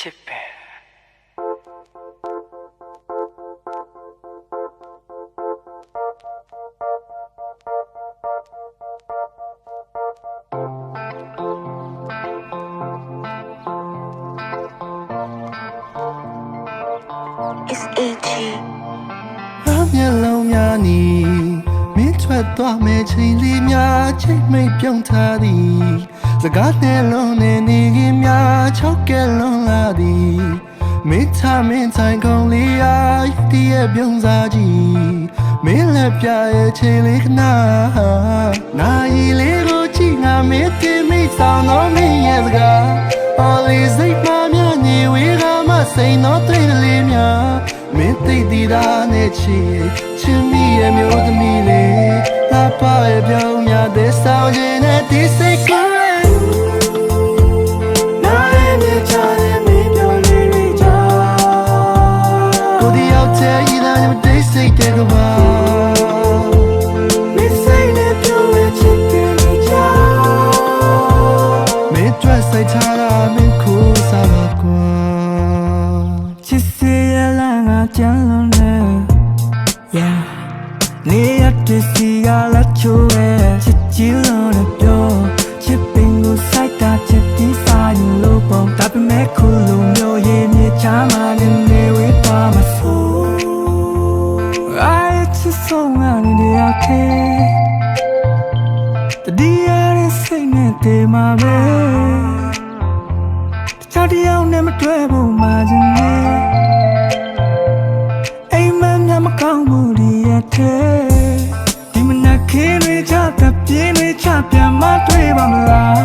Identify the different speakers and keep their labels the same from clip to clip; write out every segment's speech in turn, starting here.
Speaker 1: chip it.
Speaker 2: It's AG.
Speaker 3: Long yani, me twat to me chili mya, check me pyong tadi. The garden alone and mya, choke alone ladi. Me time in time only I, the pyong zaji. Me lepia chili na. Na ilego chinga me me sound on me as ga. All is like mamma, we got my say not to the me ti da ne chi mi e myo de mi le la pa e byong nya de sao je ne ti se ko na e mi cha de mi byong le ri cha ko di out te yi da ne de se te ko ba me say ne byong e chi te ri cha me twa sai cha da me ko sa ba kwa chi se ya la nga chan lo ne yeah နေရတဲ့စီကလာချိုးပဲချစ်ကြည့်လို့လည်းပြောချစ်ပင်ကိုစိုက်တာချစ်တီးစားရင်လို့ပေါ့ဒါပေမဲ့ခုလိုမျိုးရေးမြေချာမှလည်းနေဝေးသွားမှာဆိုI just so many day okay တတိယရဲ့စိတ်နဲ့တည်မှာပဲတခြားတယောက်နဲ့မတွေ့ဖို့မှချင်နေအိမ်မမြမကောင်းဘူးဒီရဲ့ဒီမနက်ခင်းတွေချတဲ့ပြင်းတွေချပြန်မတွေ့ပါမလား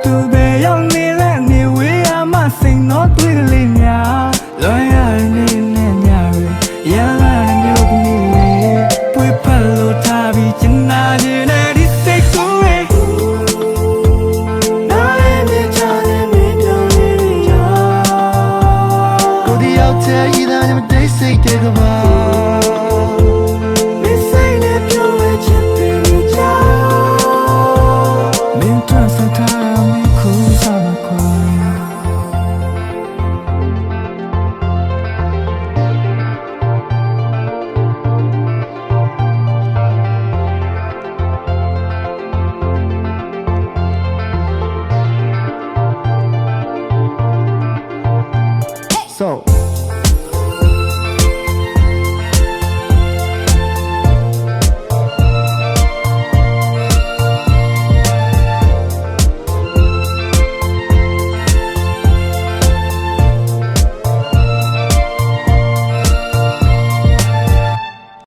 Speaker 3: သူပဲရောက်နေလဲနေဝေးရမစိန်တော့တွေ့ကလေးများလွန်ရနေနဲ့ညရရလာတဲ့မျိုးကလေးပွေဖက်လို့ထားပြီးချင်နာခြင်းနဲ့ဒီစိတ်ကိုနားလည်းမြချတဲ့မင်းပြောနေရကိုဒီရောက်တဲ့ဤသားနဲ့မတိတ်စိတ်တဲ့